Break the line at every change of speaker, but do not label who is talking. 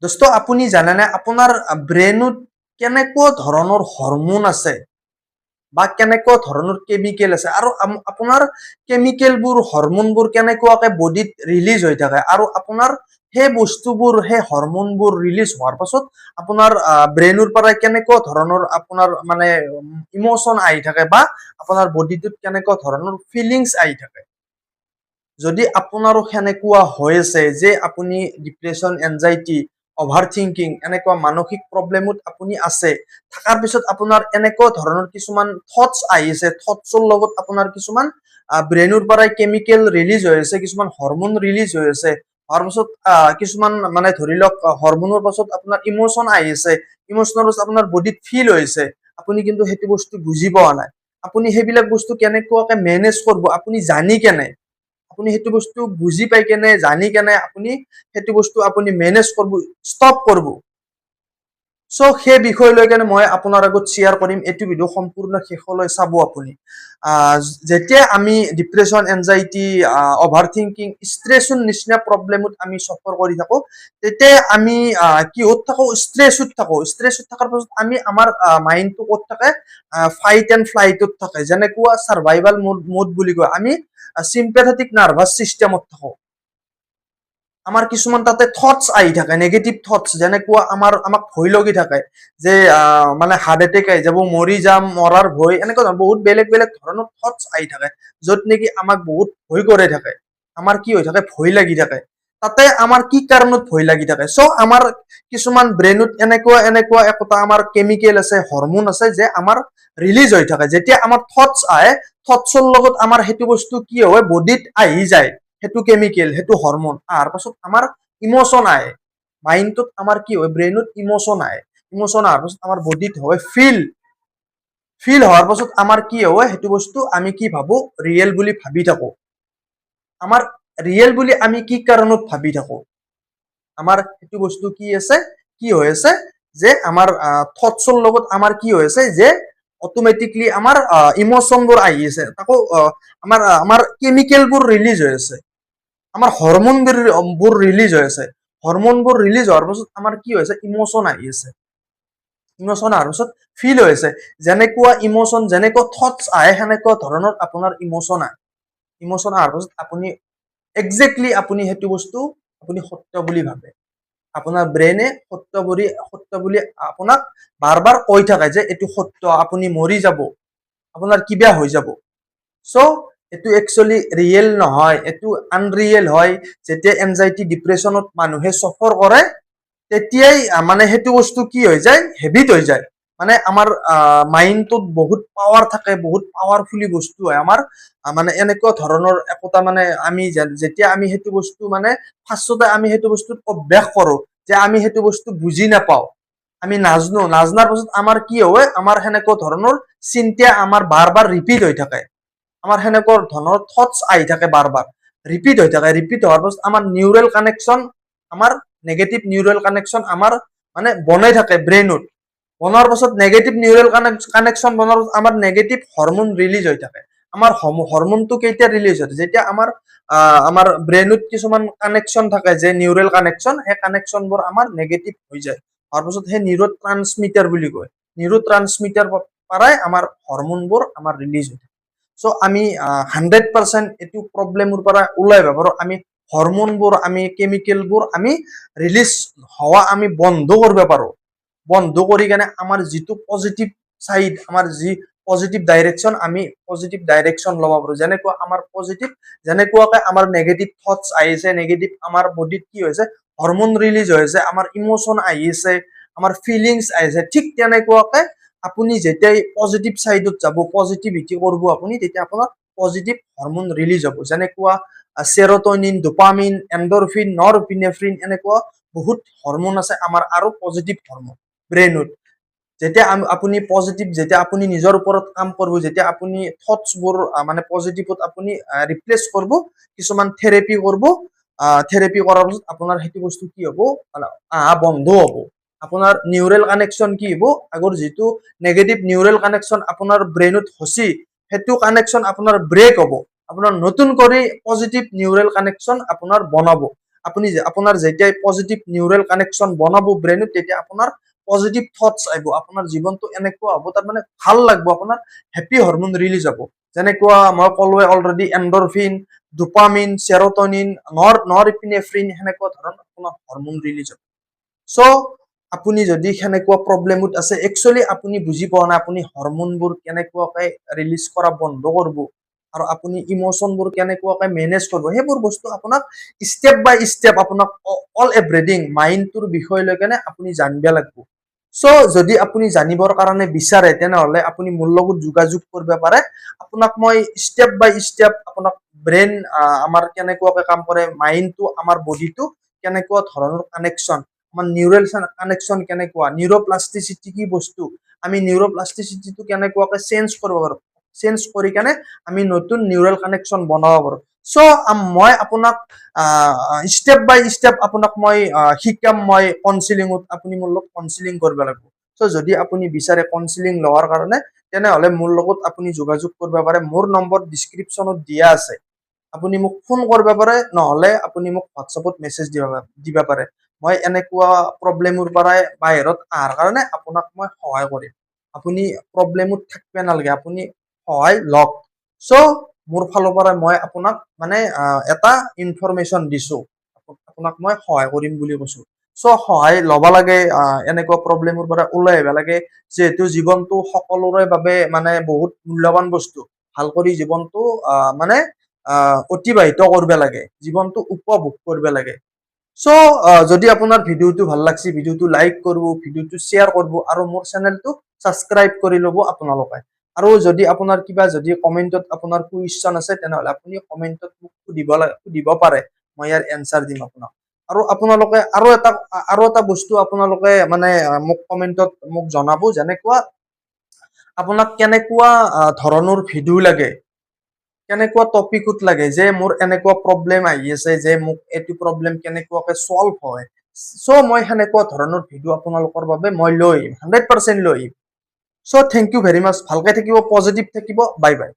দোস্ত আপুনি জানেনে আপোনাৰ ব্ৰেইনত কেনেকুৱা ধৰণৰ হৰমোন আছে বা কেনেকুৱা ধৰণৰ কেমিকেল আছে আৰু আপোনাৰ কেমিকেলবোৰ হৰমোনবোৰ কেনেকুৱাকে বডিত ৰিলিজ হৈ থাকে আৰু আপোনাৰ সেই বস্তুবোৰ সেই হৰমোনবোৰ ৰিলিজ হোৱাৰ পাছত আপোনাৰ ব্ৰেইনৰ পৰা কেনেকুৱা ধৰণৰ আপোনাৰ মানে ইমোচন আহি থাকে বা আপোনাৰ বডিটোত কেনেকুৱা ধৰণৰ ফিলিংছ আহি থাকে যদি আপোনাৰো সেনেকুৱা হৈ আছে যে আপুনি ডিপ্ৰেশ্যন এনজাইটি অভাৰ থিংকিং এনেকুৱা মানসিক প্ৰব্লেমত আপুনি আছে থকাৰ পিছত আপোনাৰ এনেকুৱা ধৰণৰ কিছুমান থটছ আহিছে থটছৰ লগত আপোনাৰ কিছুমান ব্ৰেইনৰ পৰাই কেমিকেল ৰিলিজ হৈ আছে কিছুমান হৰমোন ৰিলিজ হৈ আছে হোৱাৰ পাছত কিছুমান মানে ধৰি লওক হৰমোনৰ পাছত আপোনাৰ ইমোচন আহি আছে ইমোচনৰ পাছত আপোনাৰ বডিত ফিল হৈছে আপুনি কিন্তু সেইটো বস্তু বুজি পোৱা নাই আপুনি সেইবিলাক বস্তু কেনেকুৱাকে মেনেজ কৰিব আপুনি জানি কেনে আপুনি সেইটো বস্তু বুজি পাই কেনে জানি কেনে আপুনি সেইটো বস্তু আপুনি মেনেজ কৰিব ষ্টপ কৰিব সো সেই বিষয় লৈ কেনে মই আপোনাৰ আগত শ্বেয়াৰ কৰিম এইটো ভিডিও সম্পূৰ্ণ শেষলৈ চাব আপুনি যেতিয়া আমি ডিপ্ৰেশ্যন এনজাইটি অভাৰ থিংকিং ষ্ট্ৰেছৰ নিচিনা প্ৰব্লেমত আমি চফাৰ কৰি থাকো তেতিয়া আমি কিহত থাকো ষ্ট্ৰেছত থকাৰ পাছত আমি আমাৰ মাইণ্ডটো ক'ত থাকে ফাইট এণ্ড ফ্লাইটত থাকে যেনেকুৱা চাৰ্ভাইভেল মোড বুলি কয় আমি চিম্পেথেটিক নাৰ্ভাছ চিষ্টেমত থাকো আমাৰ কিছুমান তাতে থটছ আহি থাকে নেগেটিভ থটছ যেনেকুৱা আমাক ভয় লগি থাকে যে মানে হাৰ্ট এটেক আহি যাব মৰি যাম মৰাৰ ভয় এনেকুৱা বহুত বেলেগ বেলেগ ধৰণৰ থটছ আহি থাকে য'ত নেকি আমাক বহুত ভয় কৰি থাকে আমাৰ কি হৈ থাকে ভয় লাগি থাকে তাতে আমাৰ কি কাৰণত ভয় লাগি থাকে চ' আমাৰ কিছুমান ব্ৰেইনত এনেকুৱা একোটা আমাৰ কেমিকেল আছে হৰমোন আছে যে আমাৰ ৰিলিজ হৈ থাকে যেতিয়া আমাৰ থটছ আহে থটছৰ লগত আমাৰ সেইটো বস্তু কি হয় বডিত আহি যায় সেইটো কেমিকেল সেইটো হৰমোন অহাৰ পাছত আমাৰ ইমোচন আহে মাইণ্ডটোত আমাৰ কি হয় ব্ৰেইনত ইমোচন আহে ইমোচন অহাৰ পাছত আমাৰ বডিত হয় ফিল হোৱাৰ পাছত আমাৰ কি হয় সেইটো বস্তু আমি কি ভাবো ৰিয়েল বুলি ভাবি থাকো আমাৰ ৰিয়েল বুলি আমি কি কাৰণত ভাবি থাকো আমাৰ সেইটো বস্তু কি আছে কি হৈ আছে যে আমাৰ থটছৰ লগত আমাৰ কি হৈ আছে যে অট'মেটিকলি আমাৰ ইমোচনবোৰ আহি আছে আকৌ আমাৰ কেমিকেলবোৰ ৰিলিজ হৈ আছে আমাৰ হৰমোনবোৰ ৰিলিজ হৈ আছে হৰমোনবোৰ ৰিলিজ হোৱাৰ পাছত আমাৰ কি হৈছে ইমোচন আহি আছে ইমোচন অহাৰ পাছত ফিল হৈ আছে যেনেকুৱা ইমোচন যেনেকুৱা থটছ আহে সেনেকুৱা ধৰণৰ আপোনাৰ ইমোচন আহে ইমোচন অহাৰ পাছত আপুনি একজেক্টলি আপুনি সেইটো বস্তু আপুনি সত্য বুলি ভাবে আপোনাৰ ব্ৰেইনে সত্য বুলি আপোনাক বাৰ বাৰ কৈ থাকে যে এইটো সত্য আপুনি মৰি যাব আপোনাৰ কিবা হৈ যাব চ' এইটো একচুৱেলি ৰিয়েল নহয় এইটো আনৰিয়েল হয় যেতিয়া এনজাইটি ডিপ্ৰেশ্যনত মানুহে চফৰ কৰে তেতিয়াই মানে সেইটো বস্তু কি হৈ যায় হেবিট হৈ যায় মানে আমাৰ মাইণ্ডটোত বহুত পাৱাৰ থাকে বহুত পাৱাৰফুলি বস্তু হয় আমাৰ মানে এনেকুৱা ধৰণৰ একোটা মানে আমি যেতিয়া আমি সেইটো বস্তু মানে ফাৰ্ষ্টতে আমি সেইটো বস্তুত অভ্যাস কৰো যে আমি সেইটো বস্তু বুজি নাপাওঁ আমি নাজনাৰ পাছত আমাৰ কি হয় আমাৰ সেনেকুৱা ধৰণৰ চিন্তা আমাৰ বাৰ বাৰ ৰিপিট হৈ থাকে আমাৰ সেনেকুৱা ধৰণৰ থটছ আহি থাকে বাৰ বাৰ ৰিপিট হৈ থাকে ৰিপিট হোৱাৰ পাছত আমাৰ নিউৰেল কানেকশ্যন আমাৰ নেগেটিভ নিউৰেল কানেকশ্যন আমাৰ মানে বনাই থাকে ব্ৰেইনত বনোৱাৰ পাছত নেগেটিভ নিউৰেল কানেকশ্যন বনোৱাৰ পাছত আমাৰ নেগেটিভ হৰমোন ৰিলিজ হৈ থাকে আমাৰ হৰমোনটো কেতিয়া ৰিলিজ হয় যেতিয়া আমাৰ ব্ৰেইনত কিছুমান কানেকশ্যন থাকে যে নিউৰেল কানেকশ্যন সেই কানেকশ্যনবোৰ আমাৰ নেগেটিভ হৈ যায় হোৱাৰ পাছত সেই নিউৰো ট্ৰান্সমিটাৰ বুলি কয় নিউৰো ট্ৰান্সমিটাৰ পৰাই আমাৰ হৰমোনবোৰ আমাৰ ৰিলিজ হৈ থাকে চ' আমি 100% এইটো প্ৰব্লেমৰ পৰা ওলাই আহিব পাৰোঁ আমি হৰমোনবোৰ আমি কেমিকেলবোৰ আমি ৰিলিজ হোৱা আমি বন্ধ কৰিব পাৰোঁ বন্ধ কৰি কেনে আমাৰ যিটো পজিটিভ চাইড আমাৰ যি পজিটিভ ডাইৰেকশ্যন আমি পজিটিভ ডাইৰেকশ্যন ল'ব পাৰোঁ যেনেকুৱা আমাৰ পজিটিভ যেনেকুৱাকে আমাৰ নেগেটিভ থটছ আহিছে নেগেটিভ আমাৰ বডিত কি হৈছে হৰমোন ৰিলিজ হৈছে আমাৰ ইমোচন আহিছে আমাৰ ফিলিংছ আহিছে ঠিক তেনেকুৱাকে আপুনি যেতিয়াই পজিটিভ চাইডত যাব পজিটিভিটি কৰিব আপুনি তেতিয়া আপোনাৰ পজিটিভ হৰমোন ৰিলিজ হ'ব যেনেকুৱা চেৰ'টনিন ডোপামিন এণ্ডৰফিন নৰপিনেফ্ৰিন এনেকুৱা বহুত হৰমোন আছে আমাৰ আৰু পজিটিভ হৰমোন ব্ৰেইনত যেতিয়া আপুনি পজিটিভ যেতিয়া আপুনি নিজৰ ওপৰত কাম কৰিব যেতিয়া আপুনি থটছবোৰ মানে পজিটিভত আপুনি ৰিপ্লেচ কৰিব কিছুমান থেৰাপি কৰিব থেৰাপি কৰাৰ পাছত আপোনাৰ সেইটো বস্তু কি হ'ব বন্ধ হ'ব আপোনাৰ নিউৰেল কানেকশ্যন কি হ'ব আগৰ যিটো নেগেটিভ নিউৰেল কানেকশ্যন আপোনাৰ ব্ৰেইনত হৈছে সেইটো কানেকশ্যন আপোনাৰ ব্ৰেক হ'ব আপোনাৰ নতুন কৰি পজিটিভ নিউৰেল কানেকশ্যন আপোনাৰ বনাব আপোনাৰ যেতিয়াই পজিটিভ নিউৰেল কানেকশ্যন বনাব ব্ৰেইনত, তেতিয়া আপোনাৰ পজিটিভ থটছ আহিব, আপোনাৰ জীৱনটো এনেকুৱা হ'ব, তাৰমানে ভাল লাগব, আপোনাৰ হেপী হৰমন ৰিলিজ হ'ব। যেনেকুৱা মই ক'লোৱে অলৰেডি, এণ্ডৰফিন, ডোপামিন, চেৰটনিন, নৰইপিনেফ্ৰিন, সেনেকুৱা ধৰণৰ আপোনাৰ হৰমন ৰিলিজ হ'ব। চ' আপুনি যদি সেনেকুৱা প্ৰব্লেমত আছে, একচুৱেলি আপুনি বুজি পোৱা নাই আপুনি হৰমনবোৰ কেনেকুৱাকৈ ৰিলিজ কৰা বন্ধ কৰিব, আৰু আপুনি ইমোচনবোৰ কেনেকুৱাকৈ মেনেজ কৰিব, সেইবোৰ বস্তু আপোনাক ষ্টেপ বাই ষ্টেপ আপোনাক অল এভৰিথিং মাইণ্ডটোৰ বিষয় লৈ কেনে আপুনি জানিব লাগিব। চ' যদি আপুনি জানিবৰ কাৰণে বিচাৰে, তেনেহ'লে আপুনি মোৰ লগত যোগাযোগ কৰিব পাৰে। আপোনাক মই ষ্টেপ বাই ষ্টেপ আপোনাক ব্ৰেইন আমাৰ কেনেকুৱাকৈ কাম কৰে, মাইণ্ডটো, আমাৰ বডিটো কেনেকুৱা ধৰণৰ কানেকশ্যন, আমাৰ নিউৰেল কানেকশ্যন কেনেকুৱা, নিউৰ'প্লাষ্টিচিটি কি বস্তু, আমি নিউৰ'প্লাষ্টিচিটিটো কেনেকুৱাকৈ চেঞ্জ কৰিব পাৰোঁ, চেঞ্জ কৰি কেনে আমি নতুন নিউৰেল কানেকশ্যন বনাব পাৰোঁ। চ' মই আপোনাক ষ্টেপ বাই ষ্টেপ আপোনাক মই শিকাম, মই কাউন্সিলিঙত আপুনি মোৰ লগত কাউন্সিলিং কৰিব লাগিব। চ' যদি আপুনি বিচাৰে কাউন্সিলিং লোৱাৰ কাৰণে, তেনেহ'লে মোৰ লগত আপুনি যোগাযোগ কৰিব পাৰে। মোৰ নম্বৰ ডিছক্ৰিপশ্যনত দিয়া আছে, আপুনি মোক ফোন কৰিব পাৰে, নহ'লে আপুনি মোক হোৱাটছএপত মেছেজ দিব পাৰে। মই এনেকুৱা প্ৰব্লেমৰ পৰাই বাহিৰত অহাৰ কাৰণে আপোনাক মই সহায় কৰিম। আপুনি প্ৰব্লেমত থাকিব নালাগে, আপুনি সহায় লওক। চ' মোৰ ফালৰ পৰা মই আপোনাক মানে এটা ইনফৰমেশ্যন দিছোঁ, আপোনাক মই সহায় কৰিম বুলি কৈছোঁ। চ' সহায় ল'ব লাগে, এনেকুৱা প্ৰব্লেমৰ পৰা ওলাই আহিব লাগে, যিহেতু জীৱনটো সকলোৰে বাবে মানে বহুত মূল্যৱান বস্তু। ভাল কৰি জীৱনটো মানে অতিবাহিত কৰিব লাগে, জীৱনটো উপভোগ কৰিব লাগে। চ' যদি আপোনাৰ ভিডিঅ'টো ভাল লাগছে, ভিডিঅ'টো লাইক কৰিব, ভিডিঅ'টো শ্বেয়াৰ কৰিব, আৰু মোৰ চেনেলটো ছাবস্ক্ৰাইব কৰি ল'ব আপোনালোকে। আৰু যদি আপোনাৰ কিবা যদি কমেণ্টত আপোনাৰ কুৱেশ্যন আছে, তেনেহ'লে আপুনি কমেণ্টত মোক সুধিব পাৰে, মই ইয়াৰ এনচাৰ দিম আপোনাক। আৰু আপোনালোকে আৰু এটা বস্তু আপোনালোকে মানে মোক কমেণ্টত মোক জনাব, যেনেকুৱা আপোনাক কেনেকুৱা ধৰণৰ ভিডিঅ' লাগে, কেনেকুৱা টপিকত লাগে, যে মোৰ এনেকুৱা প্ৰব্লেম আহি আছে, যে মোক এইটো প্ৰব্লেম কেনেকুৱাকৈ চল্ভ হয়। চ' মই সেনেকুৱা ধৰণৰ ভিডিঅ' আপোনালোকৰ বাবে মই লৈ আহিম, 100% লৈ আহিম। চ' থেংক ইউ ভেৰি মাছ, ভালকে থাকিব, পজিটিভ থাকিব, বাই বাই।